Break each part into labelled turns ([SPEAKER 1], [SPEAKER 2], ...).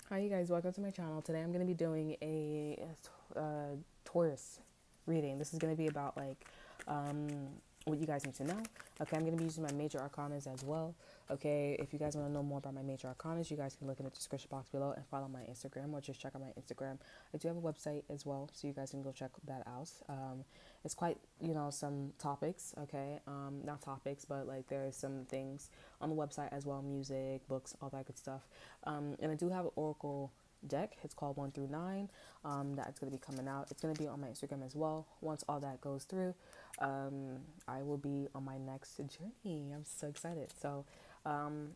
[SPEAKER 1] Hi, you guys. Welcome to my channel. Today I'm going to be doing a Taurus reading. This is going to be about um, what you guys need to know. Okay, I'm going to be using my major arcanas as well. Okay, if you guys want to know more about my major arcanas, you guys can look in the description box below and follow my Instagram or just check out my Instagram. I do have a website as well, so you guys can go check that out. It's quite, some topics, okay? Not topics, but like there's some things on the website as well, music, books, all that good stuff. And I do have an Oracle deck. It's called 1 through 9. That's going to be coming out. It's going to be on my Instagram as well. Once all that goes through, I will be on my next journey. I'm so excited. So,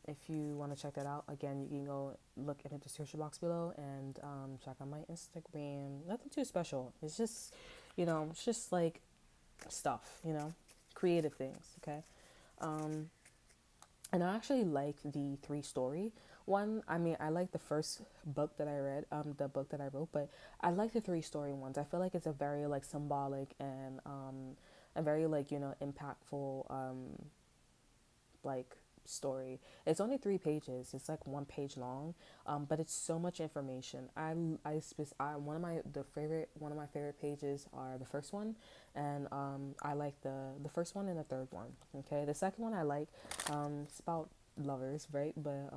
[SPEAKER 1] if you want to check that out, again, you can go look in the description box below and check out my Instagram. Nothing too special. It's just like stuff, creative things, okay? Um, and I actually like the three story one. I mean, I like the first book that I read, the book that I wrote, but I like the three story ones. I feel like it's a very like symbolic and a very like impactful like story. It's only 3 pages. It's like 1 page long, but it's so much information. One of my favorite pages are the first one, and I like the first one and the third one. Okay, the second one I like. It's about lovers, right? But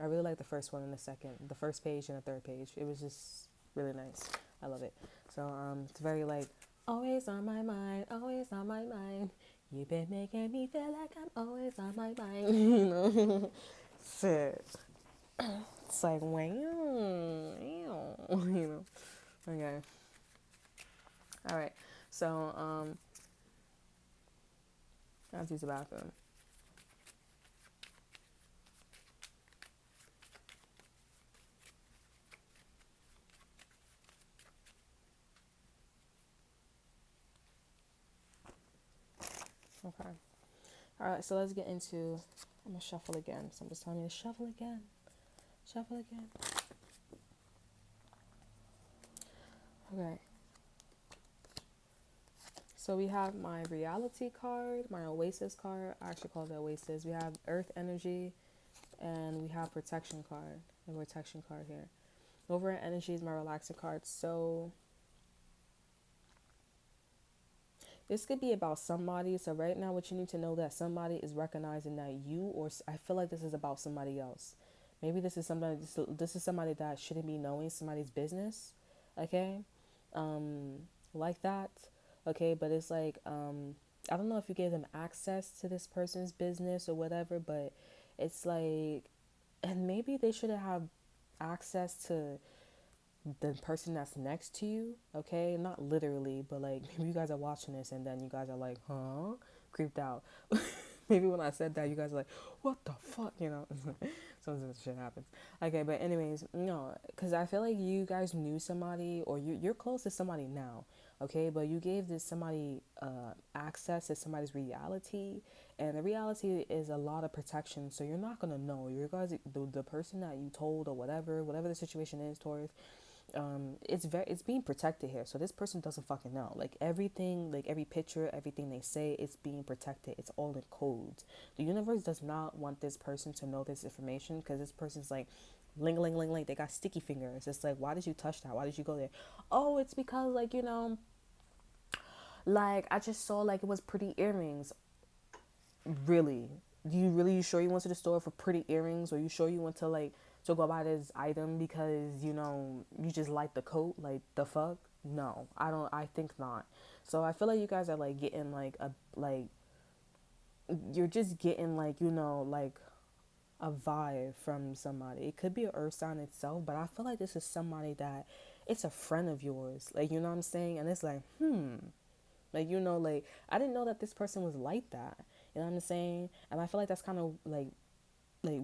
[SPEAKER 1] I really like the first one and the first page and the third page. It was just really nice. I love it. So it's very like always on my mind, always on my mind. You've been making me feel like I'm always on my mind. Shit. It's like, wow, Okay. All right. So, I have to use the bathroom. Okay. All right. So let's get into. I'm gonna shuffle again. Somebody's telling me to shuffle again. Shuffle again. Okay. So we have my reality card, my Oasis card. I actually call it the Oasis. We have Earth Energy, and we have Protection card. The Protection card here. Over Energy is my relaxing card. So this could be about somebody. So right now, what you need to know that somebody is recognizing that you, or I feel like this is about somebody else. Maybe this is somebody. This is somebody that shouldn't be knowing somebody's business. Okay, um, like that. Okay, but it's like I don't know if you gave them access to this person's business or whatever, but it's like, and maybe they shouldn't have access to the person that's next to you, okay? Not literally, but like maybe you guys are watching this and then you guys are like, huh? Creeped out. Maybe when I said that, you guys are like, what the fuck? Sometimes shit happens. Okay, but anyways, no, because I feel like you guys knew somebody or you're close to somebody now, okay? But you gave this somebody access to somebody's reality, and the reality is a lot of protection, so you're not gonna know. You guys, the person that you told or whatever the situation is, Taurus, it's being protected here, so this person doesn't fucking know, like everything, like every picture, everything they say, it's being protected. It's all in codes. The universe does not want this person to know this information, because this person's like ling ling ling ling, they got sticky fingers. It's like, why did you touch that? Why did you go there? Oh, it's because like like I just saw like it was pretty earrings. Really? You sure you went to the store for pretty earrings, or you sure you went to like to go buy this item because you just like the coat? Like the fuck? No, I don't. I think not. So I feel like you guys are like getting like a like you're just getting like like a vibe from somebody. It could be an earth sign itself, but I feel like this is somebody that it's a friend of yours. Like you know what I'm saying? And it's like like like I didn't know that this person was like that. You know what I'm saying? And I feel like that's kind of like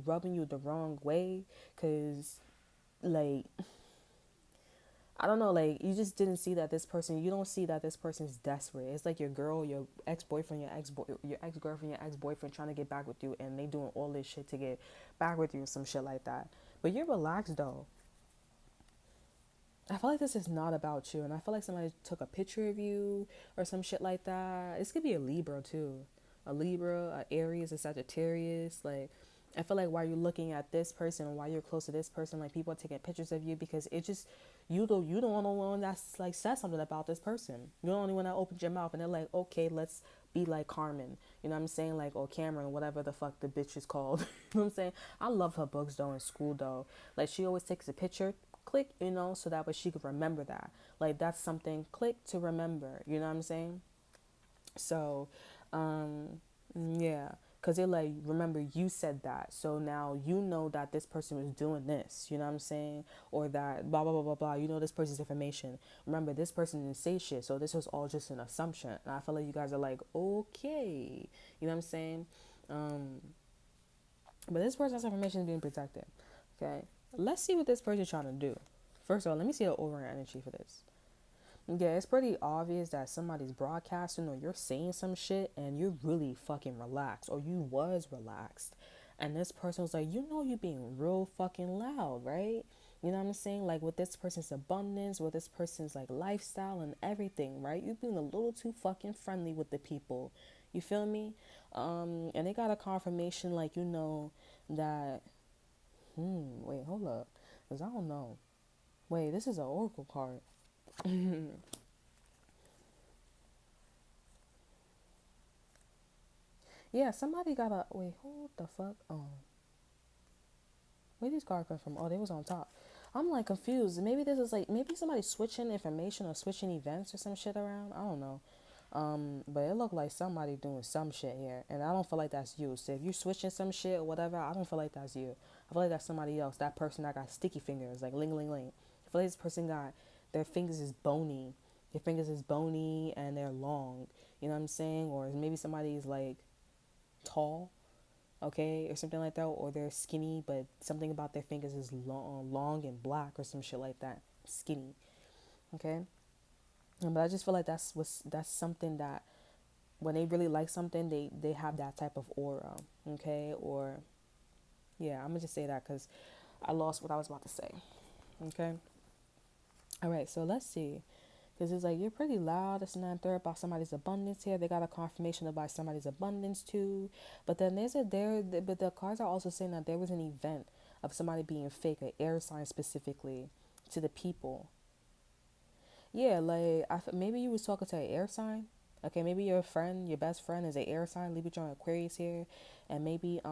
[SPEAKER 1] rubbing you the wrong way, cuz like I don't know, like you just didn't see that this person, you don't see that this person's desperate. It's like your girl, your ex-boyfriend, your ex-girlfriend, your ex-boyfriend trying to get back with you, and they doing all this shit to get back with you, some shit like that. But you're relaxed though. I feel like this is not about you, and I feel like somebody took a picture of you or some shit like that. This could be a Libra too, a Libra, a Aries, a Sagittarius. Like, I feel like while you're looking at this person, or while you're close to this person, like people are taking pictures of you because it just you the only one that's like said something about this person. You're the only one that opens your mouth and they're like, okay, let's be like Carmen. You know what I'm saying? Like, or Cameron, whatever the fuck the bitch is called. You know what I'm saying? I love her books though in school though. Like she always takes a picture, click, you know, so that way she could remember that. Like that's something click to remember. You know what I'm saying? So, um, yeah, because they're like, remember, you said that. So now you know that this person was doing this, you know what I'm saying? Or that blah, blah, blah, blah, blah. You know this person's information. Remember, this person didn't say shit. So this was all just an assumption. And I feel like you guys are like, okay. You know what I'm saying? Um, but this person's information is being protected. Okay. Let's see what this person's trying to do. First of all, let me see the overall energy for this. Yeah, it's pretty obvious that somebody's broadcasting or you're saying some shit and you're really fucking relaxed or you was relaxed. And this person was like, you know, you being real fucking loud, right? You know what I'm saying? Like with this person's abundance, with this person's like lifestyle and everything, right? You're being a little too fucking friendly with the people. You feel me? And they got a confirmation like, you know, that, wait, hold up. Because I don't know. Wait, this is an oracle card. Yeah, somebody got a wait. Hold the fuck on. Where these cards come from? Oh, they was on top. I'm like confused. Maybe this is like maybe somebody switching information or switching events or some shit around. I don't know. But it looked like somebody doing some shit here, and I don't feel like that's you. So if you're switching some shit or whatever, I don't feel like that's you. I feel like that's somebody else. That person that got sticky fingers, like ling ling ling. I feel like this person got their fingers is bony. Their fingers is bony and they're long. You know what I'm saying? Or maybe somebody's like tall, okay, or something like that, or they're skinny, but something about their fingers is long and black or some shit like that, skinny, okay. But I just feel like that's something that when they really like something, they have that type of aura, okay, or yeah, I'm gonna just say that because I lost what I was about to say, okay. All right, so let's see. Because it's like, you're pretty loud, this and that and third about somebody's abundance here. They got a confirmation about somebody's abundance too. But then but the cards are also saying that there was an event of somebody being fake, an air sign specifically, to the people. Yeah, like, maybe you was talking to an air sign. Okay, maybe your friend, your best friend is an air sign, Libra, Aquarius here. And maybe, I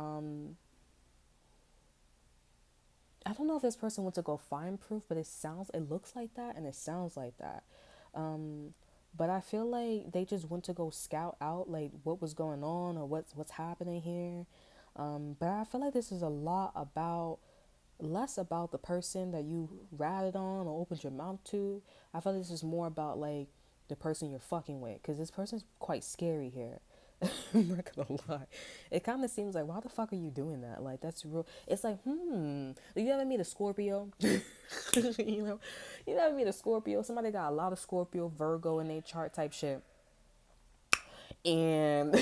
[SPEAKER 1] don't know if this person went to go find proof, but it looks like that and it sounds like that. Um, but I feel like they just went to go scout out like what was going on or what's happening here. But I feel like this is a lot about less about the person that you ratted on or opened your mouth to. I feel like this is more about like the person you're fucking with, because this person's quite scary here. I'm not gonna lie. It kind of seems like, why the fuck are you doing that? Like, that's real. It's like, do you ever meet a Scorpio? you know, you ever meet a Scorpio? Somebody got a lot of Scorpio, Virgo in their chart type shit, and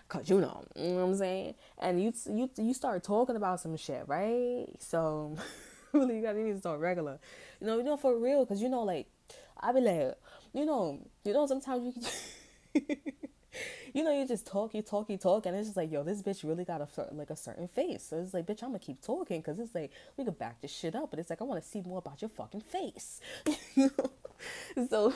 [SPEAKER 1] cause you know what I'm saying. And you start talking about some shit, right? So, really, you need to start regular, for real, cause like, I be like, sometimes you. You just you talk, and it's just like, yo, this bitch really got a certain face. So it's like, bitch, I'm gonna keep talking, because it's like, we could back this shit up, but it's like, I want to see more about your fucking face. So,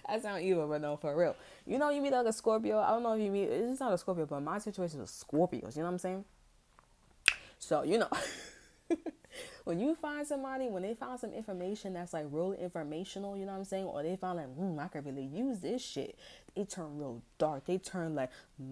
[SPEAKER 1] that sound evil, but no, for real. You meet like a Scorpio. I don't know if you meet, it's not a Scorpio, but my situation is Scorpios, you know what I'm saying? So, when you find somebody, when they found some information that's like real informational, you know what I'm saying? Or they found like, I could really use this shit. They turn real dark. They turn like, you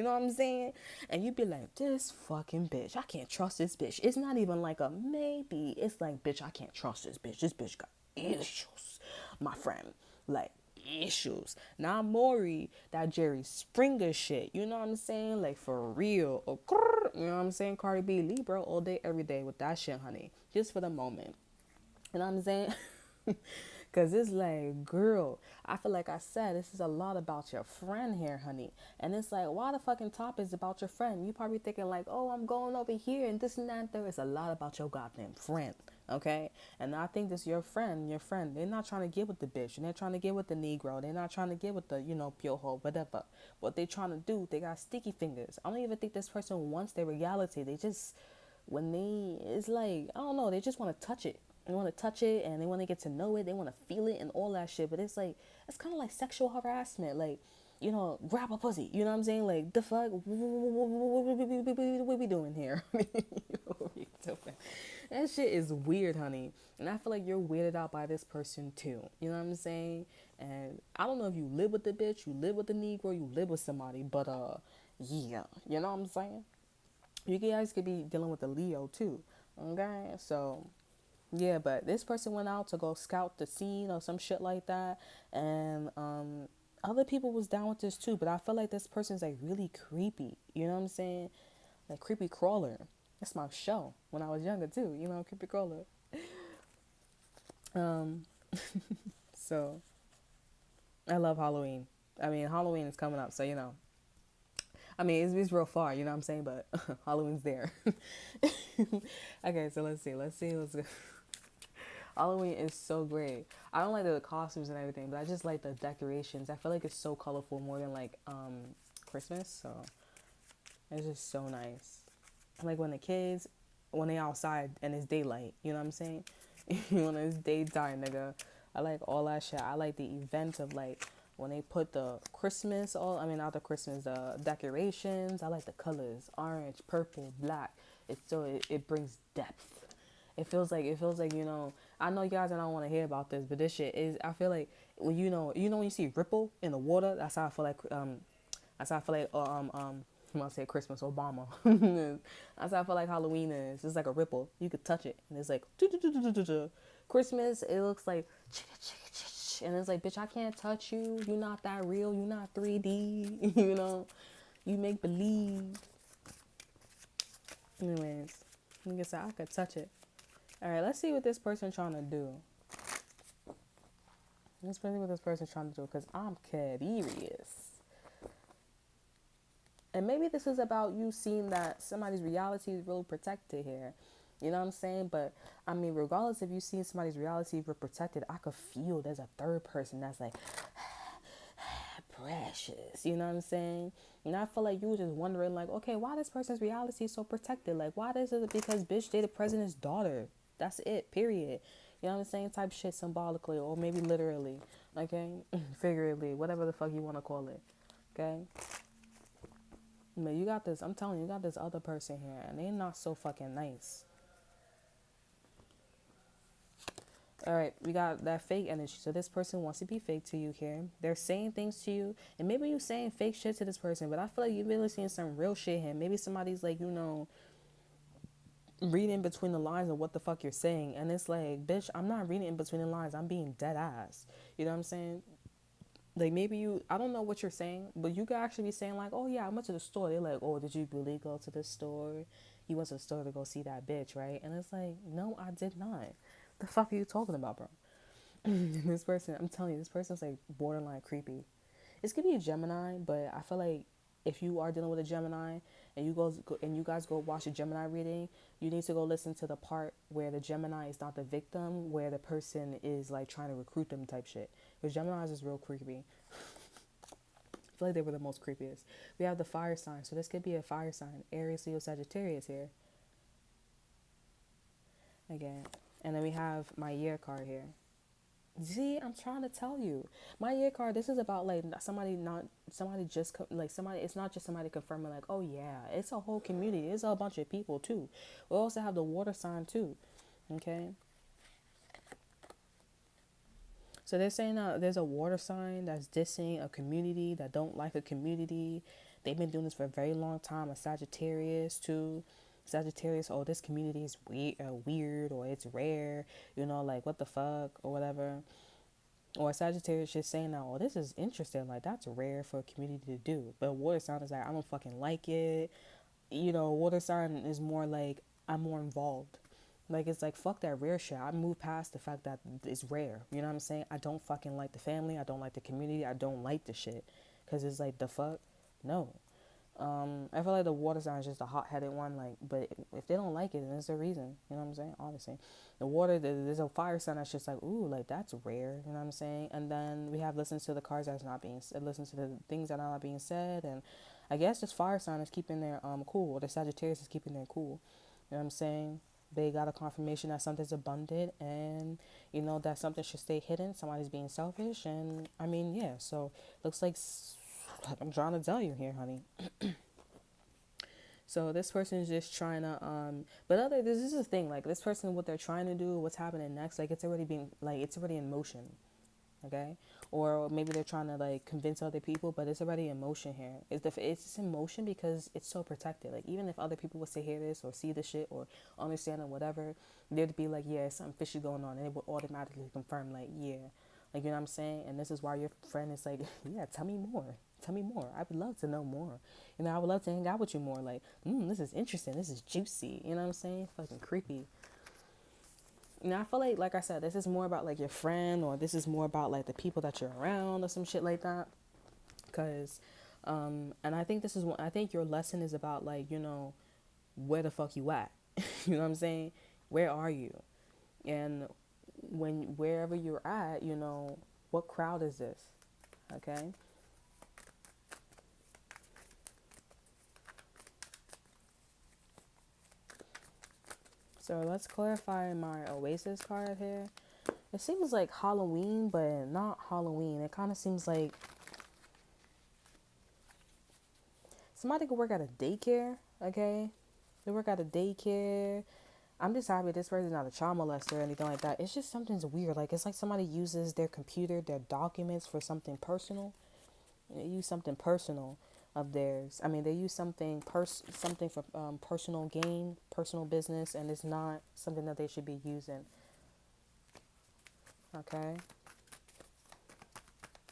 [SPEAKER 1] know what I'm saying? And you be like, this fucking bitch, I can't trust this bitch. It's not even like a maybe. It's like, bitch, I can't trust this bitch. This bitch got issues, my friend. Like, issues. Not Maury, that Jerry Springer shit. You know what I'm saying? Like, for real. You know what I'm saying? Cardi B, Libra all day, every day with that shit, honey. Just for the moment. You know what I'm saying? Because it's like, girl, I feel like I said, this is a lot about your friend here, honey. And it's like, why the fucking top is about your friend? You probably thinking like, oh, I'm going over here and this and that. There is a lot about your goddamn friend. Okay, and I think this your friend. They're not trying to get with the bitch, and they're trying to get with the Negro. They're not trying to get with the piojo, whatever. What they trying to do, they got sticky fingers. I don't even think this person wants their reality. They just when they it's like I don't know. They just want to touch it. They want to touch it, and they want to get to know it. They want to feel it and all that shit. But it's like it's kind of like sexual harassment, like. Grab a pussy. You know what I'm saying? Like, the fuck? What we doing here? What we doing? That shit is weird, honey. And I feel like you're weirded out by this person too. You know what I'm saying? And I don't know if you live with the bitch, you live with the Negro, you live with somebody, but yeah. You know what I'm saying? You guys could be dealing with the Leo too. Okay? So yeah, but this person went out to go scout the scene or some shit like that, and other people was down with this too. But I feel like this person's like really creepy. You know what I'm saying? Like creepy crawler. That's my show when I was younger too. Creepy crawler. Um, so I love Halloween. I mean, Halloween is coming up, so I mean, it's real far, you know what I'm saying? But Halloween's there. Okay, so let's see. Let's go. Halloween is so great. I don't like the costumes and everything, but I just like the decorations. I feel like it's so colorful more than like Christmas. So it's just so nice. Like when the kids, when they outside and it's daylight, you know what I'm saying? When it's daytime, nigga. I like all that shit. I like the event of like when they put the Christmas, not the Christmas, the decorations. I like the colors, orange, purple, black. It brings depth. It feels like. I know you guys don't want to hear about this, but this shit is. I feel like when when you see ripple in the water, that's how I feel like. That's how I feel like. I'm gonna say Christmas Obama. That's how I feel like Halloween is. It's like a ripple. You could touch it, and it's like Christmas. It looks like and it's like, bitch, I can't touch you. You're not that real. You're not 3D. You make believe. Anyways, like I said, I could touch it. All right, let's see what this person's trying to do. Let's see what this person's trying to do, because I'm curious. And maybe this is about you seeing that somebody's reality is really protected here. You know what I'm saying? But, I mean, regardless if you see somebody's reality is protected, I could feel there's a third person that's like, precious. You know what I'm saying? And I feel like you were just wondering, like, okay, why this person's reality is so protected? Like, why is it because bitch dated the president's daughter? That's it, period. You know what I'm saying? Type shit symbolically or maybe literally. Okay? Figuratively, whatever the fuck you want to call it. Okay? But you got this, I'm telling you, you got this other person here, and they're not so fucking nice. All right, we got that fake energy. So this person wants to be fake to you here. They're saying things to you, and maybe you're saying fake shit to this person, but I feel like you're really seeing some real shit here. Maybe somebody's like, reading between the lines of what the fuck you're saying, and it's like, bitch, I'm not reading in between the lines. I'm being dead ass. You know what I'm saying? Like maybe I don't know what you're saying, but you could actually be saying like, oh yeah, I went to the store. They're like, oh, did you really go to the store? You went to the store to go see that bitch, right? And it's like, no, I did not. The fuck are you talking about, bro? This person, I'm telling you, this person's like borderline creepy. This could be a Gemini, but I feel like if you are dealing with a Gemini and you guys go watch a Gemini reading, you need to go listen to the part where the Gemini is not the victim, where the person is like trying to recruit them type shit. Because Geminis is real creepy. I feel like they were the most creepiest. We have the fire sign, so this could be a fire sign. Aries, Leo, Sagittarius here. Again. And then we have my year card here. See, I'm trying to tell you. My year card, this is about like somebody like somebody, it's not just somebody confirming like, oh yeah, it's a whole community. It's a bunch of people too. We also have the water sign too. Okay. So they're saying there's a water sign that's dissing a community that don't like a community. They've been doing this for a very long time. A Sagittarius too. Sagittarius, oh, this community is weird or it's rare. Like what the fuck or whatever. Or a Sagittarius just saying that, oh, this is interesting. Like that's rare for a community to do. But water sign is like, I don't fucking like it. Water sign is more like I'm more involved. Like, it's like, fuck that rare shit. I moved past the fact that it's rare. You know what I'm saying? I don't fucking like the family. I don't like the community. I don't like the shit. Because it's like, the fuck? No. I feel like the water sign is just a hot-headed one, like, but if they don't like it, then there's a reason. You know what I'm saying? Obviously, the water, there's a fire sign that's just like, ooh, like that's rare. You know what I'm saying? And then we have listens to the cards that's not being, listen to the things that are not being said, and I guess this fire sign is keeping their cool, or the Sagittarius is keeping their cool. You know what I'm saying? They got a confirmation that something's abundant, and you know that something should stay hidden. Somebody's being selfish, and I mean, yeah. So looks like I'm trying to tell you here, honey. So this person is just trying to but other this is the thing, like this person, what they're trying to do, what's happening next, like it's already being, like it's already in motion. Okay, or maybe they're trying to like convince other people, but it's already in motion here. It's in motion because it's so protected. Like even if other people was to hear this or see the shit or understand or whatever, they'd be like, yeah, something fishy going on, and it would automatically confirm, like, yeah, like, you know what I'm saying. And this is why your friend is like, yeah, tell me more, tell me more, I would love to know more. You know, I would love to hang out with you more. Like, this is interesting, this is juicy. You know what I'm saying? Fucking creepy. Now I feel like I said, this is more about like your friend, or this is more about like the people that you're around, or some shit like that. Cause, and I think this is one. I think your lesson is about like, you know, where the fuck you at? You know what I'm saying? Where are you? And when wherever you're at, you know, what crowd is this? Okay. So let's clarify my Oasis card here. It seems like Halloween, but not Halloween. It kind of seems like somebody could work at a daycare, okay? They work at a daycare. I'm just happy this person's not a child molester or anything like that. It's just something's weird. Like it's like somebody uses their computer, their documents for something personal. They use something personal of theirs. I mean, they use something for personal gain, personal business, and it's not something that they should be using. Okay.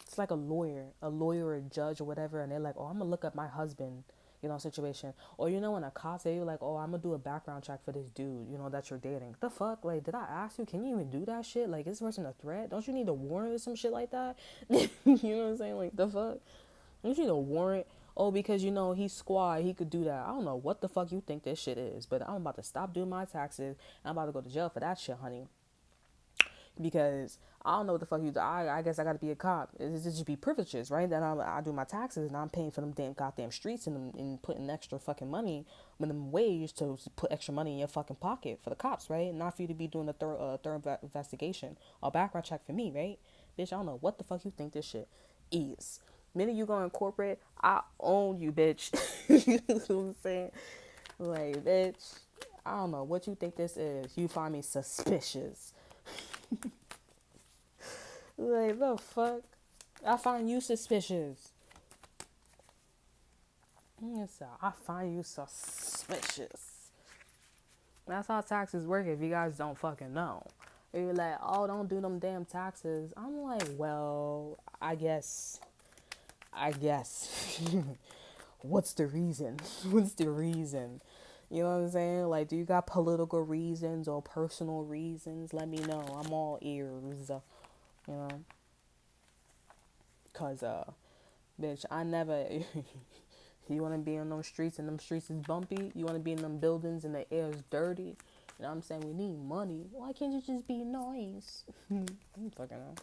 [SPEAKER 1] It's like a lawyer or a judge or whatever, and they're like, oh, I'm gonna look up my husband, you know, situation. Or you know, when a cop say you like, oh, I'm gonna do a background check for this dude, you know, that you're dating. The fuck, like, did I ask you? Can you even do that shit? Like, is this person a threat? Don't you need a warrant or some shit like that? You know what I'm saying? Like, the fuck, don't you need a warrant? Oh, because you know he's squad, he could do that. I don't know what the fuck you think this shit is, but I'm about to stop doing my taxes. And I'm about to go to jail for that shit, honey, because I don't know what the fuck you do. I guess I gotta be a cop. It just be privileges, right? Then I do my taxes and I'm paying for them damn goddamn streets, and putting extra fucking money, minimum wage, to put extra money in your fucking pocket for the cops, right? Not for you to be doing a thorough investigation or background check for me, right? Bitch, I don't know what the fuck you think this shit is. Minute you go in corporate, I own you, bitch. You know what I'm saying? Like, bitch, I don't know what you think this is. You find me suspicious. Like, the fuck? I find you suspicious. Yes, I find you suspicious. That's how taxes work if you guys don't fucking know. You're like, oh, don't do them damn taxes. I'm like, well, I guess. What's the reason? What's the reason? You know what I'm saying? Like, do you got political reasons or personal reasons? Let me know. I'm all ears. You know? Cause, bitch, I never. You want to be on those streets and them streets is bumpy? You want to be in them buildings and the air is dirty? You know what I'm saying? We need money. Why can't you just be nice? I'm fucking up.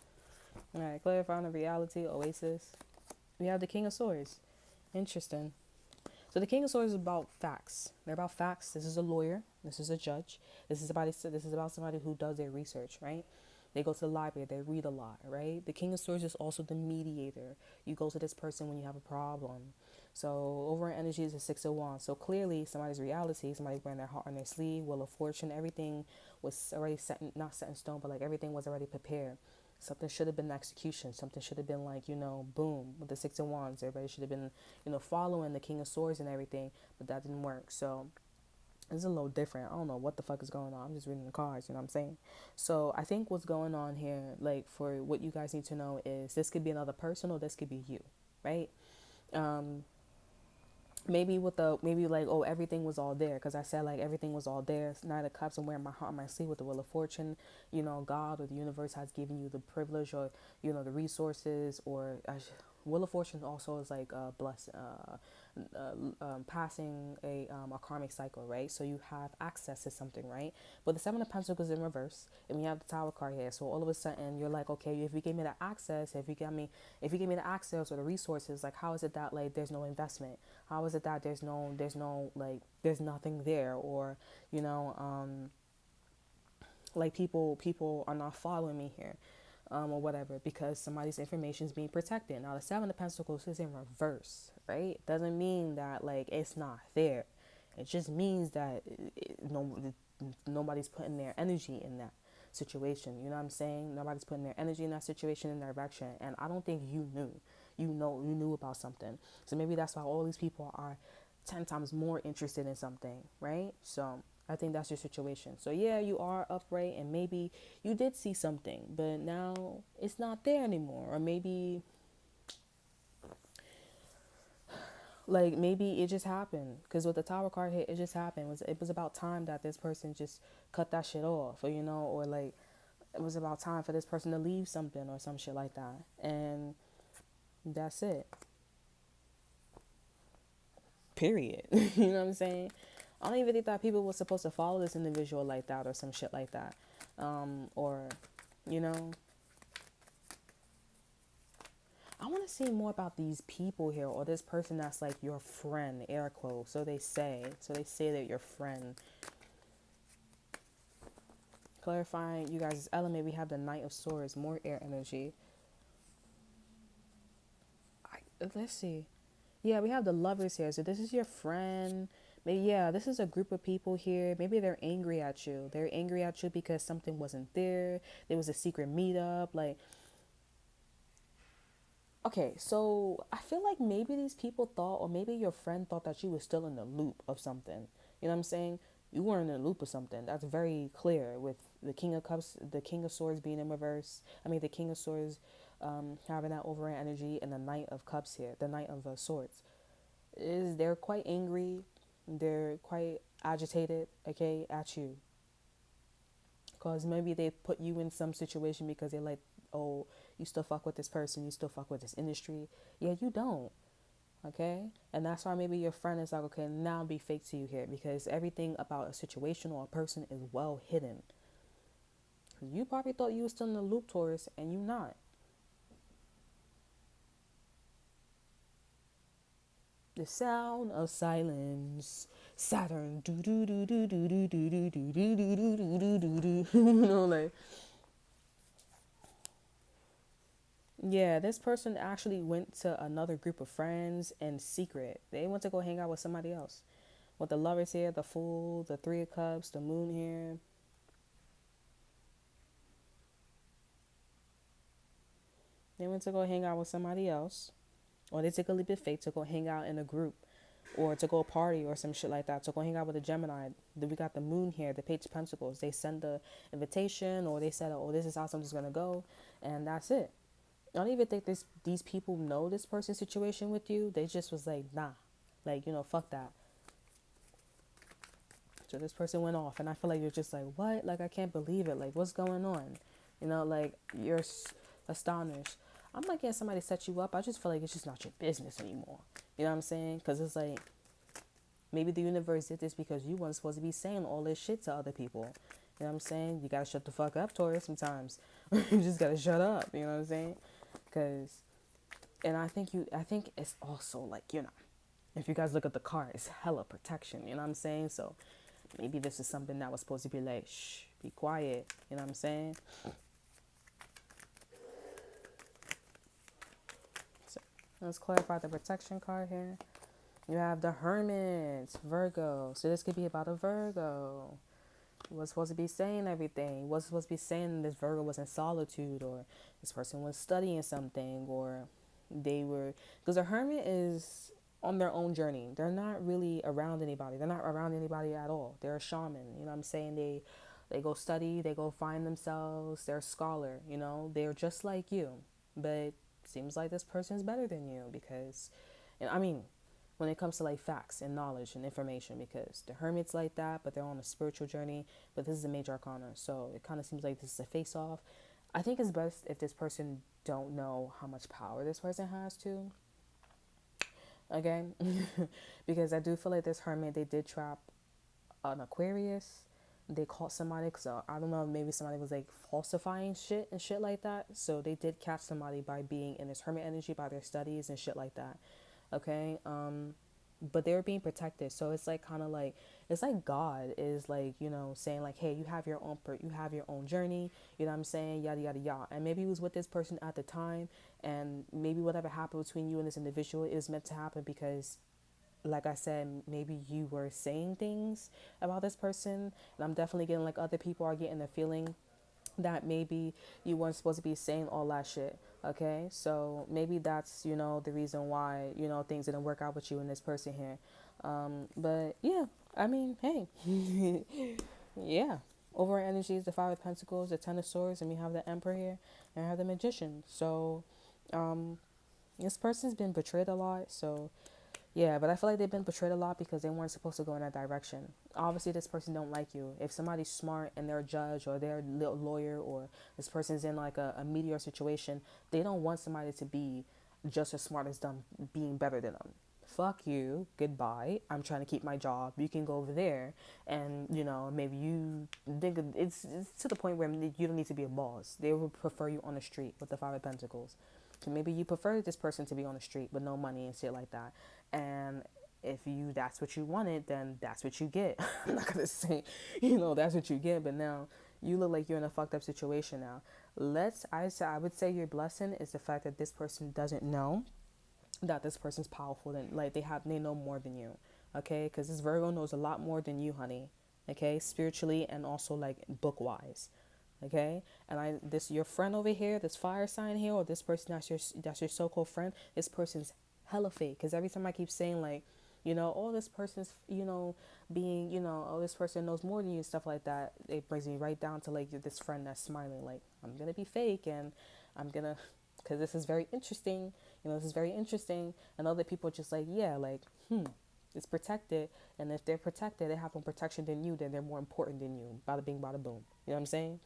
[SPEAKER 1] Alright, clarifying the reality, Oasis. We have the King of Swords. Interesting. So the King of Swords is about facts. They're about facts. This is a lawyer. This is a judge. This is about somebody who does their research, right? They go to the library. They read a lot, right? The King of Swords is also the mediator. You go to this person when you have a problem. So over energy is a 6 of Wands. So clearly somebody's reality, somebody wearing their heart on their sleeve, Wheel of Fortune, everything was already not set in stone, but like everything was already prepared. Something should have been execution. Something should have been like, you know, boom, with the 6 of Wands. Everybody should have been, you know, following the King of Swords and everything, but that didn't work. So it's a little different. I don't know what the fuck is going on. I'm just reading the cards, you know what I'm saying? So I think what's going on here, like for what you guys need to know, is this could be another person or this could be you, right? Maybe like, oh, everything was all there, because I said like everything was all there. Nine of Cups, I'm wearing my heart on my sleeve with the Wheel of Fortune. You know, God or the universe has given you the privilege, or you know, the resources, or Wheel of Fortune also is like blessing, passing a karmic cycle, right? So you have access to something, right? But the Seven of Pentacles in reverse, and we have the Tower card here. So all of a sudden, you're like, okay, if you gave me the access, if you gave me the access or the resources, like, how is it that like there's no investment? How is it that there's no like there's nothing there, or you know, like people are not following me here, or whatever, because somebody's information is being protected. Now the Seven of Pentacles is in reverse, right? It doesn't mean that like it's not there. It just means that nobody's putting their energy in that situation. You know what I'm saying? Nobody's putting their energy in that situation, in direction. And I don't think you knew. You knew about something. So maybe that's why all these people are 10 times more interested in something, right? So I think that's your situation. So yeah, you are upright, and maybe you did see something, but now it's not there anymore. Or maybe like maybe it just happened, because with the Tower card hit, it just happened. It was about time that this person just cut that shit off, or or like it was about time for this person to leave something or some shit like that. And that's it. Period. You know what I'm saying? I don't even think that people were supposed to follow this individual like that or some shit like that. Or, you know, I want to see more about these people here, or this person that's like your friend, air quotes. So they say. So they say that your friend. Clarifying you guys' element, we have the Knight of Swords, more air energy. Let's see. Yeah, we have the Lovers here. So this is your friend. Maybe, yeah, this is a group of people here. Maybe they're angry at you. They're angry at you because something wasn't there. There was a secret meetup. Like, okay, so I feel like maybe these people thought, or maybe your friend thought that you were still in the loop of something. You know what I'm saying? You weren't in the loop of something. That's very clear with the King of Cups, the King of Swords being in reverse. I mean, the King of Swords having that overhand energy, and the Knight of Cups here, the Knight of Swords. They're quite angry. They're quite agitated, okay, at you. Because maybe they put you in some situation because they're like, oh, you still fuck with this person, you still fuck with this industry. Yeah, you don't. Okay? And that's why maybe your friend is like, okay, now be fake to you here, because everything about a situation or a person is well hidden. You probably thought you were still in the loop, Taurus, and you not. The sound of silence. Saturn. Do do do do do do do do do do do do do do do. You know, like, yeah, this person actually went to another group of friends in secret. They went to go hang out with somebody else. With the Lovers here, the Fool, the Three of Cups, the Moon here. They went to go hang out with somebody else. Or they took a leap of faith to go hang out in a group. Or to go party or some shit like that. To go hang out with a Gemini. Then we got the Moon here, the Page of Pentacles. They send the invitation, or they said, oh, this is how something's going to go. And that's it. I don't even think these people know this person's situation with you. They just was like, nah. Like, fuck that. So this person went off, and I feel like you're just like, what? Like, I can't believe it. Like, what's going on? Like, you're astonished. I'm not getting somebody set you up. I just feel like it's just not your business anymore. You know what I'm saying? Because it's like, maybe the universe did this because you weren't supposed to be saying all this shit to other people. You know what I'm saying? You gotta shut the fuck up, Taurus, sometimes. You just gotta shut up. You know what I'm saying? Because, and I think it's also like, if you guys look at the card, it's hella protection. You know what I'm saying? So maybe this is something that was supposed to be like, shh, be quiet. You know what I'm saying? So let's clarify the protection card here. You have the Hermit, Virgo. So this could be about a Virgo. Was supposed to be saying everything. Was supposed to be saying this Virgo was in solitude, or this person was studying something, or they were, because a hermit is on their own journey. They're not really around anybody. They're not around anybody at all. They're a shaman. You know what I'm saying? They go study. They go find themselves. They're a scholar. They're just like you, but seems like this person is better than you because, and I mean, when it comes to like facts and knowledge and information, because the hermit's like that, but they're on a spiritual journey. But this is a major arcana, so it kind of seems like this is a face off. I think it's best if this person don't know how much power this person has to. Okay. Because I do feel like this hermit, they did trap an Aquarius. They caught somebody, so I don't know, maybe somebody was like falsifying shit and shit like that. So they did catch somebody by being in this hermit energy, by their studies and shit like that. Okay. But they were being protected, so it's like kind of like, it's like God is like, saying like, hey, you have your own you have your own journey, you know what I'm saying, yada yada yada. And maybe he was with this person at the time, and maybe whatever happened between you and this individual is meant to happen because, like I said, maybe you were saying things about this person, and I'm definitely getting like other people are getting the feeling that maybe you weren't supposed to be saying all that shit. Okay, so maybe that's, the reason why, things didn't work out with you and this person here. But yeah, I mean, hey, yeah. Over energy is the Five of Pentacles, the Ten of Swords, and we have the Emperor here, and we have the Magician. So, this person's been betrayed a lot. So yeah, but I feel like they've been betrayed a lot because they weren't supposed to go in that direction. Obviously, this person don't like you. If somebody's smart and they're a judge or they're a lawyer, or this person's in like a meteor situation, they don't want somebody to be just as smart as them, being better than them. Fuck you, goodbye. I'm trying to keep my job. You can go over there, and maybe you think it's to the point where you don't need to be a boss. They would prefer you on the street with the Five of Pentacles. So maybe you prefer this person to be on the street with no money and shit like that. And if that's what you wanted, then that's what you get. I'm not gonna say, that's what you get, but now you look like you're in a fucked up situation now. I would say your blessing is the fact that this person doesn't know that this person's powerful, than like they know more than you. Okay, because this Virgo knows a lot more than you, honey. Okay, spiritually and also like book wise. Okay, and this your friend over here, this fire sign here, or this person that's your so-called friend, this person's hella fake. Because every time I keep saying like, oh, this person's, being, oh, this person knows more than you and stuff like that, it brings me right down to like this friend that's smiling like, I'm gonna be fake, and I'm gonna, because this is very interesting, this is very interesting. And other people are just like, yeah, like, it's protected. And if they're protected, they have more protection than you, then they're more important than you. Bada bing, bada boom. You know what I'm saying?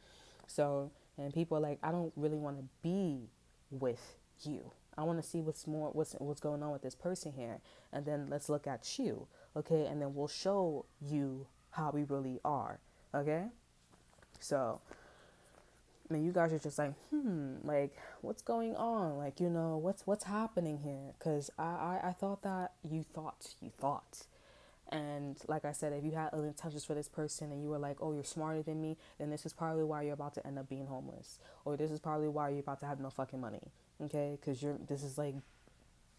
[SPEAKER 1] So, and people are like, I don't really want to be with you. I want to see what's going on with this person here, and then let's look at you, okay? And then we'll show you how we really are, okay? So, I mean, you guys are just like, like, what's going on? Like, what's happening here? Because I thought that you thought. And like I said, if you had other intentions for this person and you were like, oh, you're smarter than me, then this is probably why you're about to end up being homeless. Or this is probably why you're about to have no fucking money. Okay? Because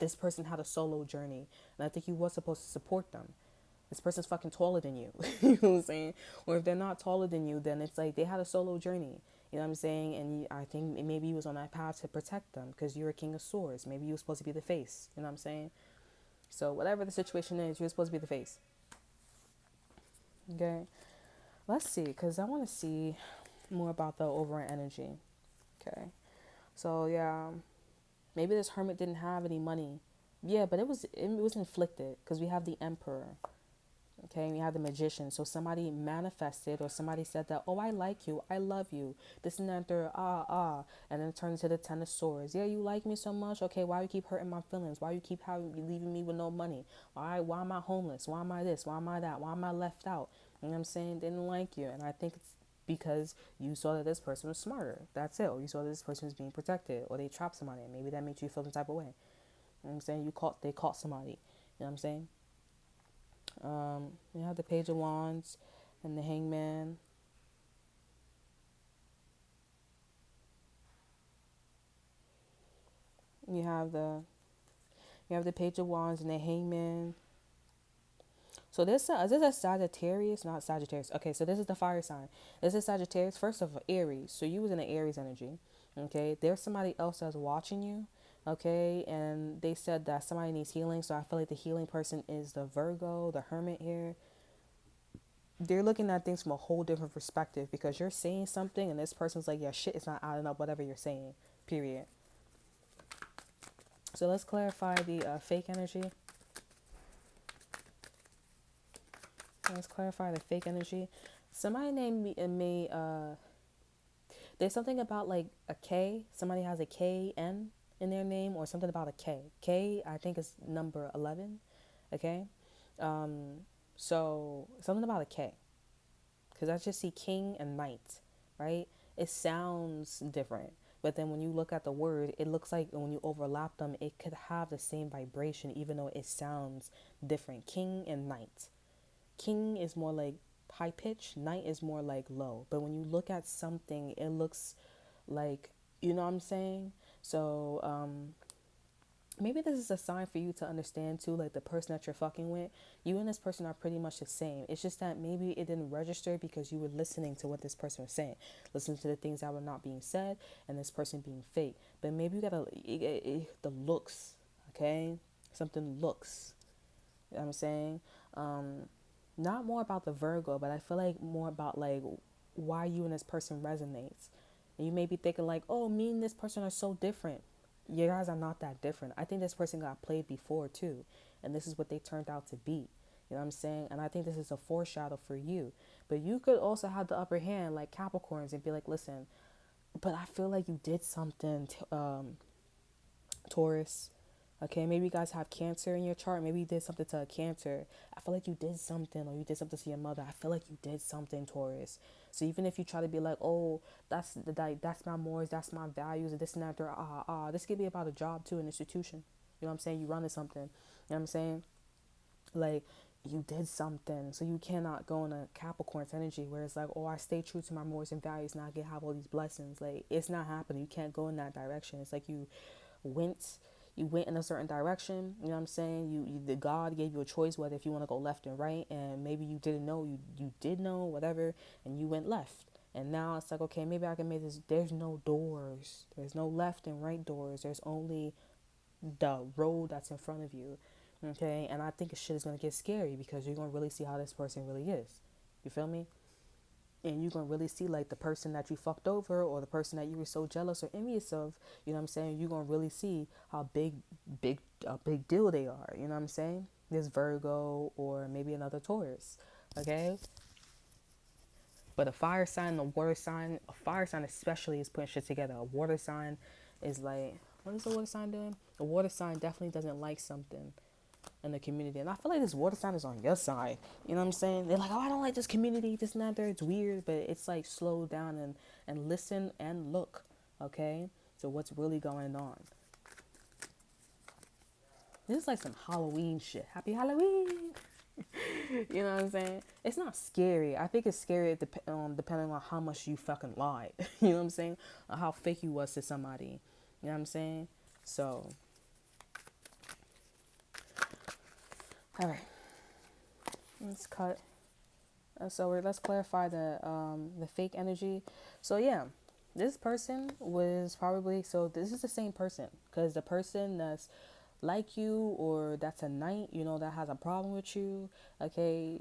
[SPEAKER 1] this person had a solo journey. And I think you were supposed to support them. This person's fucking taller than you. You know what I'm saying? Or if they're not taller than you, then it's like they had a solo journey. You know what I'm saying? And I think maybe you was on that path to protect them because you're a king of swords. Maybe you were supposed to be the face. You know what I'm saying? So whatever the situation is, you're supposed to be the face. Okay, let's see, because I want to see more about the overall energy. Okay, so yeah, maybe this hermit didn't have any money. Yeah, but it was inflicted because we have the emperor. Okay, we have the magician. So somebody manifested, or somebody said that, oh, I like you, I love you, this and that, and then it turns into the Ten of Swords. Yeah, you like me so much. Okay, why you keep hurting my feelings? Why you keep leaving me with no money? Why am I homeless? Why am I this? Why am I that? Why am I left out? You know what I'm saying? They didn't like you, and I think it's because you saw that this person was smarter. That's it. Or you saw that this person was being protected, or they trapped somebody, and maybe that made you feel the type of way. You know what I'm saying? They caught somebody. You know what I'm saying? You have the Page of Wands and the Hangman. You have the Page of Wands and the Hangman. So is this a Sagittarius? Not Sagittarius. Okay, so this is the fire sign. This is Sagittarius. First of all, Aries. So you was in the Aries energy. Okay, there's somebody else that's watching you. Okay, and they said that somebody needs healing. So I feel like the healing person is the Virgo, the Hermit here. They're looking at things from a whole different perspective because you're saying something and this person's like, yeah, shit is not adding up, whatever you're saying, period. So let's clarify the fake energy. Let's clarify the fake energy. Somebody named me, there's something about like a K. Somebody has a KN. in their name, or something about a K. K, I think, is number 11. Okay. Um, so something about a K, because I just see king and knight, right? It sounds different, but then when you look at the word, it looks like when you overlap them, it could have the same vibration, even though it sounds different. King and knight. King is more like high pitch, knight is more like low. But when you look at something, it looks like, you know what I'm saying? So, maybe this is a sign for you to understand too, like the person that you're fucking with, you and this person are pretty much the same. It's just that maybe it didn't register because you were listening to what this person was saying, listening to the things that were not being said, and this person being fake. But maybe you gotta, the looks, okay? Something looks, you know what I'm saying? Not more about the Virgo, but I feel like more about like why you and this person resonates. And you may be thinking like, oh, me and this person are so different. You guys are not that different. I think this person got played before too, and this is what they turned out to be. You know what I'm saying? And I think this is a foreshadow for you. But you could also have the upper hand like Capricorns and be like, listen, but I feel like you did something, Taurus. Okay, maybe you guys have Cancer in your chart. Maybe you did something to a Cancer. I feel like you did something, or you did something to your mother. I feel like you did something, Taurus. So even if you try to be like, oh, that's my morals, that's my values, and this and that, this could be about a job too, an institution. You know what I'm saying? You running something. You know what I'm saying? Like, you did something, so you cannot go in a Capricorn's energy where it's like, oh, I stay true to my morals and values and I get have all these blessings. Like, it's not happening. You can't go in that direction. It's like went you went in a certain direction. You know what I'm saying? The God gave you a choice whether if you want to go left and right, and maybe you didn't know, you did know, whatever, and you went left. And now it's like, okay, maybe I can make this. There's no doors, there's no left and right doors, there's only the road that's in front of you. Okay, and I think shit is gonna get scary because you're gonna really see how this person really is. You feel me? And you're gonna really see like the person that you fucked over, or the person that you were so jealous or envious of. You know what I'm saying? You're gonna really see how big deal they are. You know what I'm saying? This Virgo or maybe another Taurus. Okay. But a fire sign, a fire sign especially is putting shit together. A water sign is like, what is the water sign doing? A water sign definitely doesn't like something in the community. And I feel like this water sign is on your side. You know what I'm saying? They're like, oh, I don't like this community, this and that, there. It's weird. But it's like, slow down and listen and look. Okay? So what's really going on? This is like some Halloween shit. Happy Halloween. You know what I'm saying? It's not scary. I think it's scary depending on how much you fucking lied. You know what I'm saying? Or how fake you was to somebody. You know what I'm saying? So, all right. Let's cut. Let's clarify the fake energy. So yeah, this person was probably, so this is the same person, because the person that's like you, or that's a knight, you know, that has a problem with you, okay,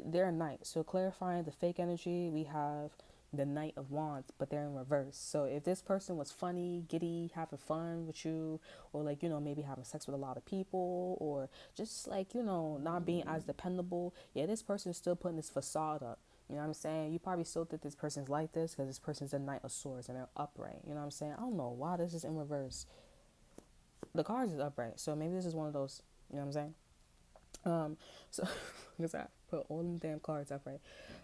[SPEAKER 1] they're a knight. So clarifying the fake energy, we have the Knight of Wands, but they're in reverse. So if this person was funny, giddy, having fun with you, or like, you know, maybe having sex with a lot of people, or just like, you know, not being as dependable, yeah, this person is still putting this facade up. You know what I'm saying? You probably still think this person's like this because this person's a Knight of Swords and they're upright. You know what I'm saying? I don't know why this is in reverse. The cards is upright, so maybe this is one of those. You know what I'm saying? So because I put all them damn cards upright.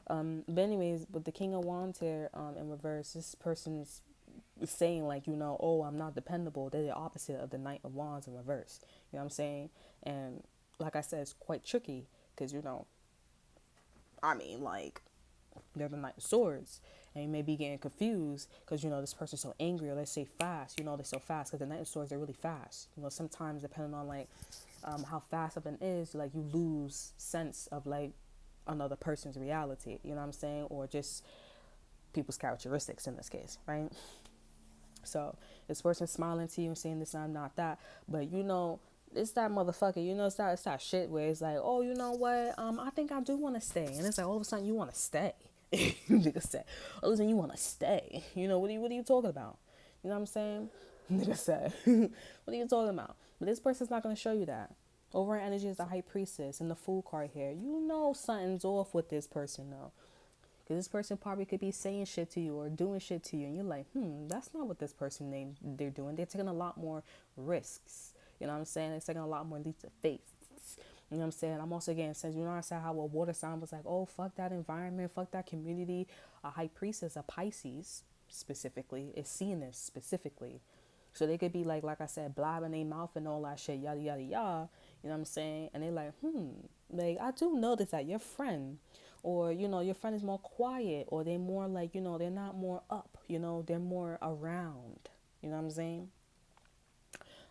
[SPEAKER 1] But anyways, with the King of Wands here, in reverse, this person's saying like, you know, oh, I'm not dependable. They're the opposite of the Knight of Wands in reverse. You know what I'm saying? And like I said, it's quite tricky because, you know, I mean, like, they're the Knight of Swords, and you may be getting confused because, you know, this person's so angry, or let's say fast. You know, they're so fast because the Knight of Swords, they're really fast. You know, sometimes depending on like how fast something is, like, you lose sense of like another person's reality. You know what I'm saying? Or just people's characteristics in this case, right? So this person smiling to you and saying this, I'm not that, but you know, it's that motherfucker, you know, it's that shit where it's like, oh, you know what, I think I do want to stay, and it's like all of a sudden you want to stay. Nigga said, oh, listen, you want to stay, you know, what are you talking about? You know what I'm saying? Nigga said, what are you talking about? But this person's not going to show you that. Overall energy is the High Priestess and the Fool card here. You know something's off with this person though, Because this person probably could be saying shit to you or doing shit to you, and you're like, that's not what this person they're doing. They're taking a lot more risks. You know what I'm saying? They're taking a lot more leaps of faith. You know what I'm saying? I'm also getting sense. You know, I said how a water sign was like, oh, fuck that environment, fuck that community. A high priestess, a Pisces specifically, is seeing this specifically. So they could be like I said, blabbing their mouth and all that shit, yada, yada, yada. You know what I'm saying? And they're like, like, I do notice that your friend, or, you know, your friend is more quiet, or they're more like, you know, they're not more up, you know, they're more around. You know what I'm saying?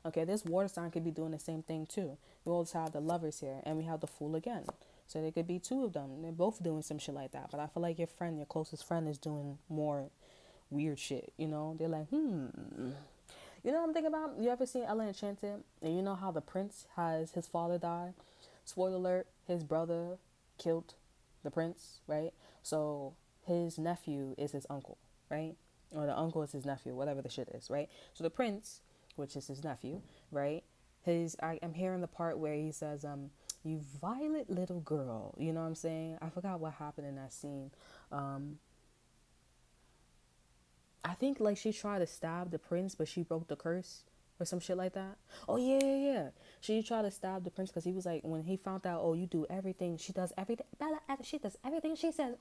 [SPEAKER 1] Okay, this water sign could be doing the same thing too. We also have the lovers here, and we have the fool again. So there could be two of them. They're both doing some shit like that. But I feel like your friend, your closest friend, is doing more weird shit. You know, they're like, You know what I'm thinking about? You ever seen Ella Enchanted? And you know how the prince has his father die? Spoiler alert, his brother killed the prince, right? So his nephew is his uncle, right? Or the uncle is his nephew, whatever the shit is, right? So the prince, which is his nephew, right? I'm hearing the part where he says, you violet little girl. You know what I'm saying? I forgot what happened in that scene. I think like she tried to stab the prince, but she broke the curse or some shit like that. Oh yeah, yeah, yeah. She tried to stab the prince because he was like, when he found out, oh, you do everything, she does everything. Bella, she does everything she says.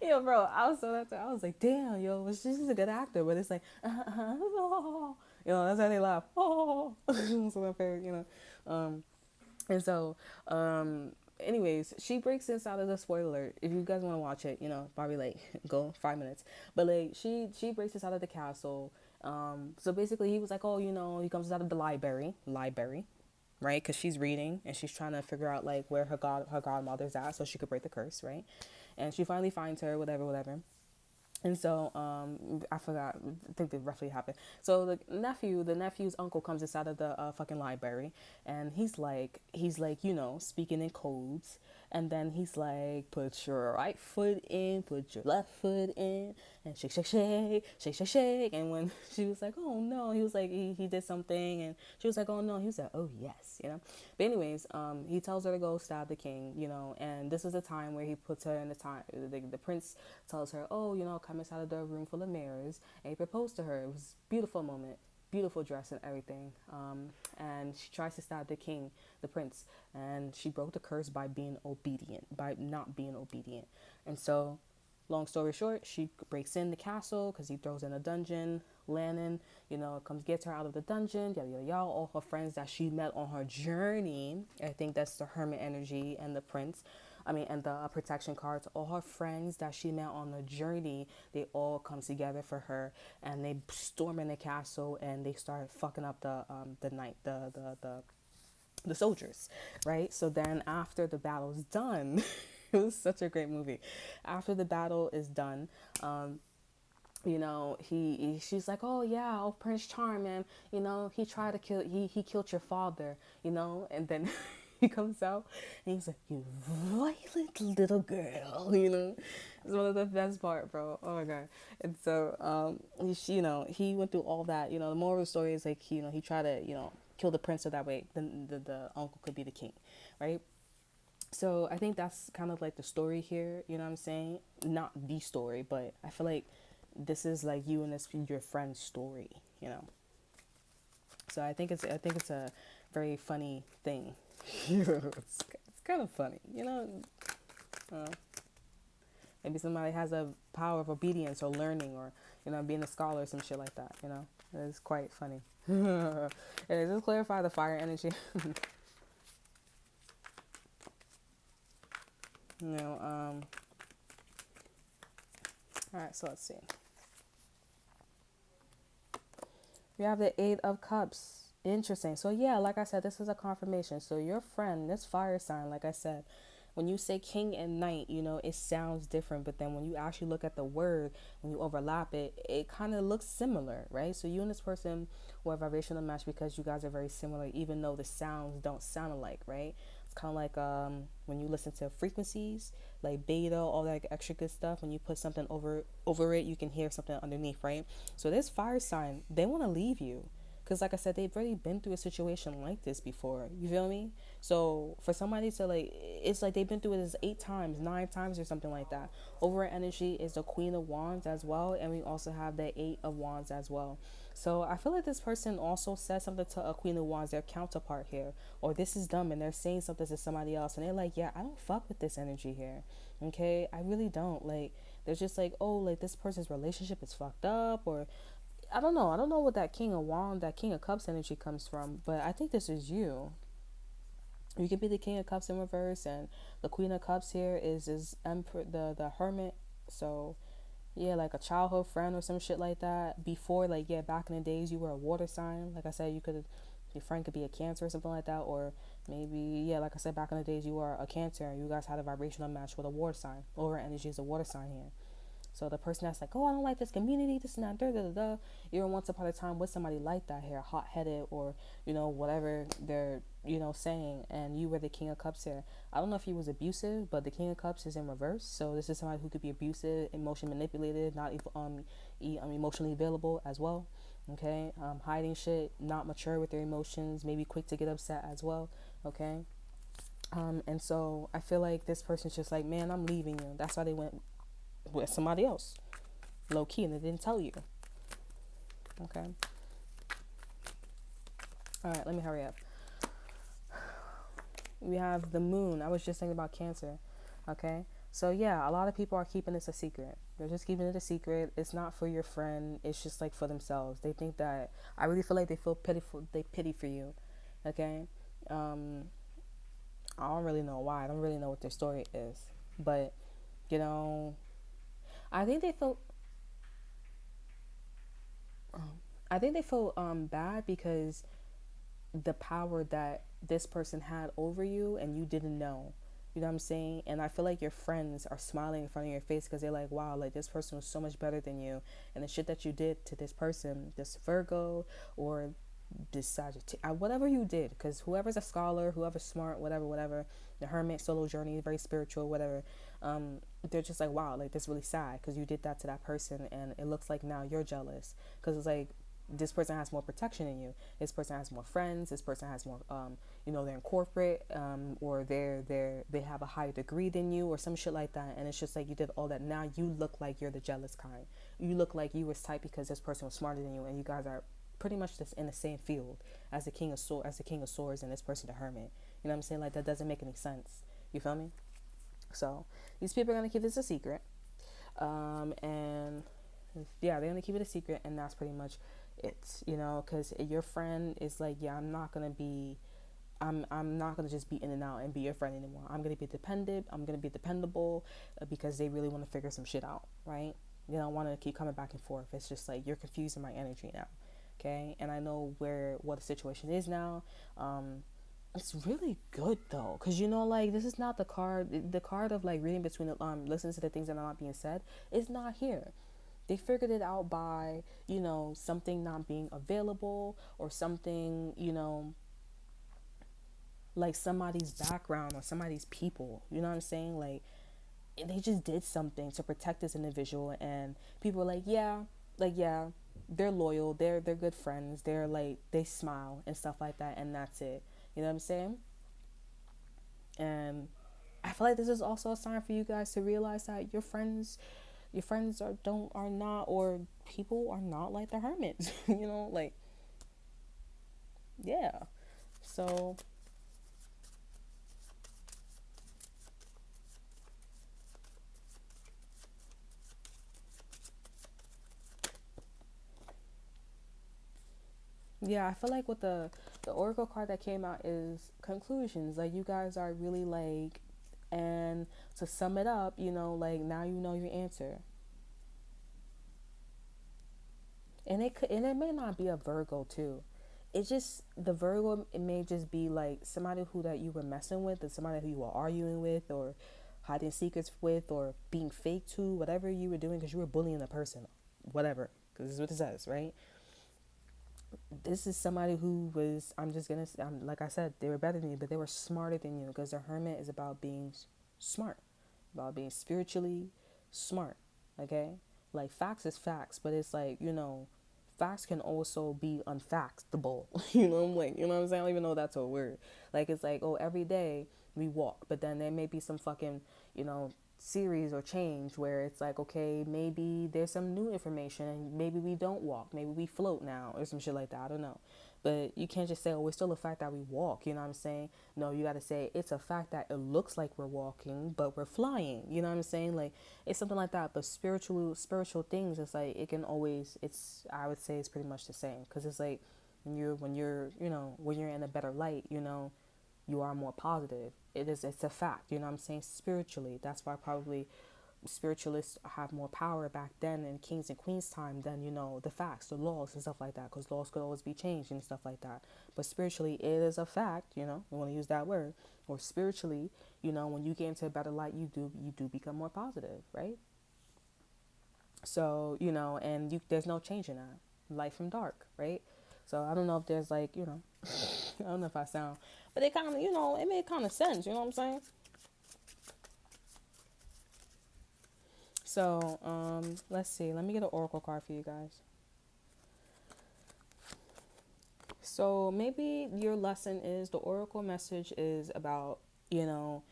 [SPEAKER 1] Yo, bro, I was so that I was like, damn, yo, she's a good actor, but it's like, oh. You know, that's how they laugh. Oh, so my favorite, you know. And so, anyways, she breaks inside of the spoiler alert. If you guys want to watch it, you know, probably like go 5 minutes. But like she breaks inside of the castle. So basically he was like, oh, you know, he comes out of the library, right? Because she's reading and she's trying to figure out like where her godmother's at, so she could break the curse, right? And she finally finds her, whatever. And so, I forgot, I think that roughly happened. So the nephew's uncle comes inside of the fucking library, and he's like, you know, speaking in codes. And then he's like, put your right foot in, put your left foot in, and shake, shake, shake, shake, shake, shake. And when she was like, oh no, he was like, he did something, and she was like, oh no, he was like, oh yes, you know. But anyways, he tells her to go stab the king, you know, and this is the time where he puts her in the time, the prince tells her, oh, you know, come inside of the room full of mirrors, and he proposed to her. It was a beautiful moment, beautiful dress and everything. And she tries to stab the king, the prince, and she broke the curse by being obedient, by not being obedient. And so, long story short, she breaks in the castle because he throws in a dungeon. Lannon, you know, comes gets her out of the dungeon. Yada yada yada. All her friends that she met on her journey. I think that's the hermit energy and the prince. And the protection cards. All her friends that she met on the journey, they all come together for her, and they storm in the castle and they start fucking up the soldiers, right? So then after the battle's done, it was such a great movie. After the battle is done, you know, she's like, oh yeah, oh Prince Charming, you know, he tried to kill, he killed your father, you know, and then he comes out and he's like, you violent little girl, you know. It's one of the best part, bro. Oh my god. And so, you know, he went through all that. You know, the moral of the story is like, you know, he tried to, you know, kill the prince so that way the uncle could be the king, right? So I think that's kind of like the story here. You know what I'm saying? Not the story, but I feel like this is like you and your friend's story. You know. So I think it's a very funny thing. It's kind of funny, you know. Maybe somebody has a power of obedience or learning, or, you know, being a scholar or some shit like that. You know, it's quite funny. Yeah, just clarify the fire energy. You know. All right, so let's see. We have the Eight of Cups. Interesting. So yeah, like I said, this is a confirmation. So your friend, this fire sign, like I said, when you say king and knight, you know, it sounds different. But then when you actually look at the word, when you overlap it, it kind of looks similar, right? So you and this person were a vibrational match because you guys are very similar, even though the sounds don't sound alike, right? It's kind of like when you listen to frequencies, like beta, all that extra good stuff. When you put something over it, you can hear something underneath, right? So this fire sign, they want to leave you. because like I said, they've already been through a situation like this before. You feel me? So for somebody to like, it's like they've been through it 8 times, 9 times, or something like that. Over energy is the Queen of Wands as well, and we also have the Eight of Wands as well. So I feel like this person also said something to a Queen of Wands, their counterpart here, or this is dumb, and they're saying something to somebody else, and they're like, yeah, I don't fuck with this energy here. Okay, I really don't. Like, they're just like, oh, like this person's relationship is fucked up, or I don't know. I don't know what that King of Wands, that King of Cups energy comes from, but I think this is you. You could be the King of Cups in reverse, and the Queen of Cups here is Emperor, the Hermit. So yeah, like a childhood friend or some shit like that. Before, like, yeah, back in the days, you were a water sign. Like I said, your friend could be a Cancer or something like that, or maybe, yeah, like I said, back in the days, you were a Cancer and you guys had a vibrational match with a water sign. Over energy is a water sign here. So the person that's like, oh, I don't like this community, this and that, da da da da. You were once upon a time with somebody like that here, hot headed, or whatever they're saying, and you were the King of Cups here. I don't know if he was abusive, but the King of Cups is in reverse. So this is somebody who could be abusive, emotion manipulated, not emotionally available as well. Okay, hiding shit, not mature with their emotions, maybe quick to get upset as well. Okay. And so I feel like this person's just like, man, I'm leaving you. That's why they went with somebody else, low key, and they didn't tell you. Okay. All right, let me hurry up. We have the moon. I was just thinking about Cancer. Okay. So yeah, a lot of people are keeping this a secret. They're just keeping it a secret. It's not for your friend. It's just like for themselves. They think that, I really feel like they feel pitiful. They pity for you. Okay. I don't really know why. I don't really know what their story is, but you know, I think they feel. I think they feel bad because the power that this person had over you and you didn't know. You know what I'm saying? And I feel like your friends are smiling in front of your face because they're like, wow, like this person was so much better than you. And the shit that you did to this person, this Virgo or this Sagittarius, whatever you did, because whoever's a scholar, whoever's smart, whatever, the hermit, solo journey, very spiritual, whatever, they're just like, wow, like this is really sad because you did that to that person and it looks like now you're jealous because it's like, this person has more protection than you. This person has more friends. This person has more, they're in corporate, or they have a higher degree than you, or some shit like that. And it's just like you did all that. Now you look like you're the jealous kind. You look like you was tight because this person was smarter than you, and you guys are pretty much just in the same field as the King of Swords, and this person the Hermit. You know what I'm saying? Like that doesn't make any sense. You feel me? So these people are gonna keep this a secret, and yeah, they're gonna keep it a secret, and that's pretty much it, because your friend is like, yeah, I'm not gonna just be in and out and be your friend anymore. I'm gonna be dependent. I'm gonna be dependable, because they really want to figure some shit out, right? They don't want to keep coming back and forth. It's just like, you're confusing my energy now, okay? And I know what the situation is now. It's really good though, because like, this is not the card of like reading between the listening to the things that are not being said is not here. They figured it out by, something not being available, or something, like somebody's background or somebody's people. You know what I'm saying? Like, they just did something to protect this individual, and people are like, yeah, they're loyal, they're good friends, they're like, they smile and stuff like that, and that's it. You know what I'm saying? And I feel like this is also a sign for you guys to realize that your friends are not, or people are not like the hermits. Like, yeah. So yeah, I feel like with the oracle card that came out is conclusions. Like, you guys are really like, and to sum it up, like, now you know your answer. And it may not be a Virgo too. It's just the Virgo. It may just be like somebody who that you were messing with, or somebody who you were arguing with, or hiding secrets with, or being fake to, whatever you were doing because you were bullying a person, whatever. Because this is what it says, right? This is somebody who was. I'm just gonna. Like I said, they were better than you, but they were smarter than you, because the Hermit is about being smart, about being spiritually smart. Okay, like facts is facts, but it's like, facts can also be unfactable. You know, I'm like, you know what I'm saying? I don't even know that's a word. Like, it's like, oh, every day we walk, but then there may be some fucking, you know, series or change where it's like, okay, maybe there's some new information and maybe we don't walk, maybe we float now or some shit like that. I don't know. But you can't just say, oh, it's still a fact that we walk. You know what I'm saying? No, you got to say it's a fact that it looks like we're walking, but we're flying. You know what I'm saying? Like, it's something like that. But spiritual things, it's like it can always. It's, I would say it's pretty much the same, because it's like when you're you know, when you're in a better light, you know, you are more positive. It's a fact. You know what I'm saying? Spiritually, that's why probably spiritualists have more power back then in kings and queens time than, you know, the facts, the laws and stuff like that, because laws could always be changed and stuff like that. But spiritually, it is a fact. You know, we want to use that word. Or spiritually, you know, when you get into a better light, you do become more positive, right? So, you know, and there's no change in that, light from dark, right? So I don't know if there's like, you know, I don't know if I sound, but it kind of, you know, it made kind of sense. You know what I'm saying? So, let's see. Let me get an oracle card for you guys. So maybe your lesson is, the oracle message is about, you know,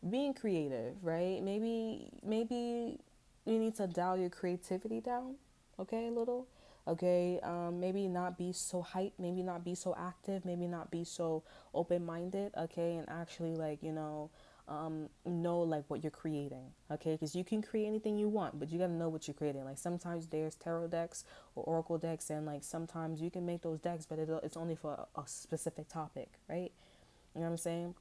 [SPEAKER 1] being creative, right? Maybe you need to dial your creativity down, okay, a little. Okay, maybe not be so hype, maybe not be so active, maybe not be so open minded, okay, and actually, like, you know like what you're creating, okay, because you can create anything you want, but you got to know what you're creating. Like, sometimes there's tarot decks or oracle decks, and like sometimes you can make those decks, but it's only for a specific topic, right? You know what I'm saying?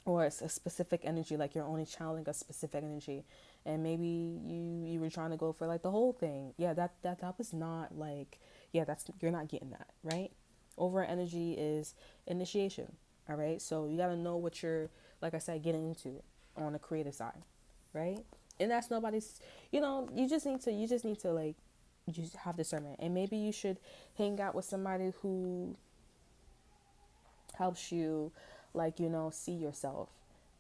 [SPEAKER 1] Or it's a specific energy, like you're only channeling a specific energy, and maybe you were trying to go for like the whole thing. Yeah, that was not like, yeah, that's, you're not getting that, right? Over energy is initiation. All right, so you got to know what you're, like I said, getting into on the creative side, right? And that's nobody's, you know, you just need to like, just have discernment. And maybe you should hang out with somebody who helps you, like, you know, see yourself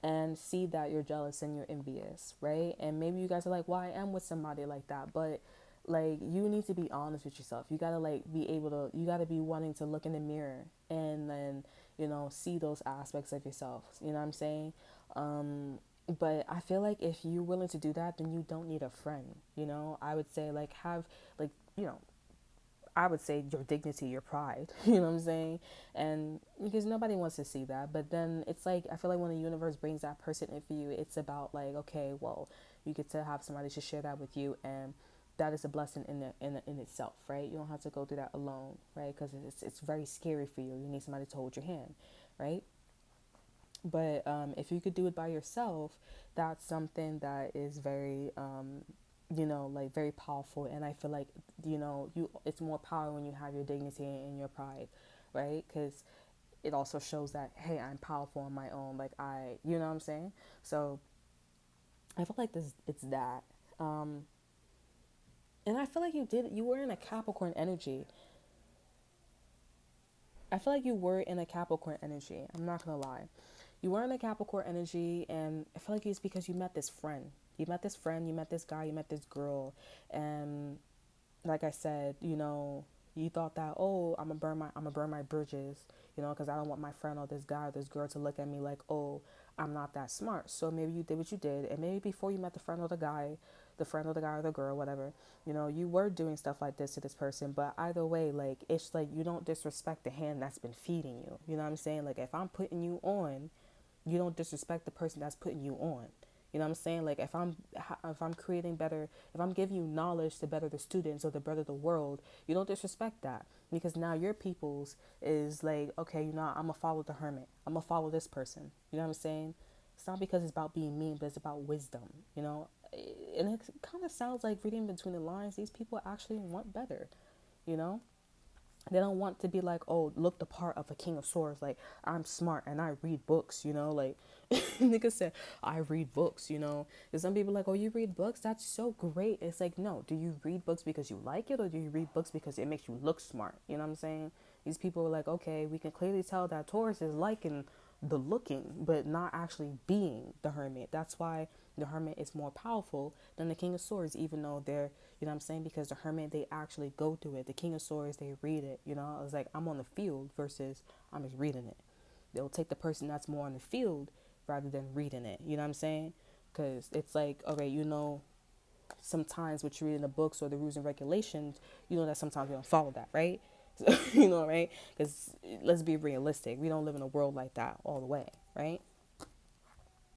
[SPEAKER 1] and see that you're jealous and you're envious, right? And maybe you guys are like, well, I am with somebody like that, but like, you need to be honest with yourself. You gotta like be able to, you gotta be wanting to look in the mirror and then, you know, see those aspects of yourself. You know what I'm saying? But I feel like if you're willing to do that, then you don't need a friend. You know, I would say like, have, like, you know, I would say your dignity, your pride, you know what I'm saying? And because nobody wants to see that. But then it's like, I feel like when the universe brings that person in for you, it's about like, okay, well, you get to have somebody to share that with you. And that is a blessing in itself, right? You don't have to go through that alone, right? Because it's very scary for you. You need somebody to hold your hand, right? But if you could do it by yourself, that's something that is very, you know, like very powerful. And I feel like, you know, it's more power when you have your dignity and your pride, right? Because it also shows that, hey, I'm powerful on my own. Like, you know what I'm saying? So I feel like it's that. Um, and I feel like you were in a Capricorn energy. I feel like you were in a Capricorn energy. I'm not gonna lie. You were in a Capricorn energy, and I feel like it's because you met this friend. You met this friend, you met this guy, you met this girl, and like I said, you know, you thought that, oh, I'm gonna burn my bridges, you know, because I don't want my friend or this guy or this girl to look at me like, oh, I'm not that smart. So maybe you did what you did, and maybe before you met the friend or the guy, the friend or the guy or the girl, whatever, you know, you were doing stuff like this to this person. But either way, like, it's like you don't disrespect the hand that's been feeding you. You know what I'm saying? Like, if I'm putting you on, you don't disrespect the person that's putting you on. You know what I'm saying? Like, if I'm creating better, if I'm giving you knowledge to better the students or to better the world, you don't disrespect that, because now your people's is like, okay, you know, I'm gonna follow the hermit. I'm gonna follow this person. You know what I'm saying? It's not because it's about being mean, but it's about wisdom. You know, and it kind of sounds like, reading between the lines, these people actually want better. You know, they don't want to be like, oh, look the part of a king of swords. Like, I'm smart and I read books, you know, like nigga said, I read books, you know. And some people are like, oh, you read books? That's so great. It's like, no, do you read books because you like it, or do you read books because it makes you look smart? You know what I'm saying? These people are like, okay, we can clearly tell that Taurus is liking the looking, but not actually being the hermit. That's why The Hermit is more powerful than the King of Swords, even though they're, you know what I'm saying? Because the Hermit, they actually go through it. The King of Swords, they read it, you know? It's like I'm on the field versus I'm just reading it. They'll take the person that's more on the field rather than reading it, you know what I'm saying? Because it's like, okay, you know, sometimes what you read in the books or the rules and regulations, you know that sometimes we don't follow that, right? So, you know, right? Because let's be realistic. We don't live in a world like that all the way, right?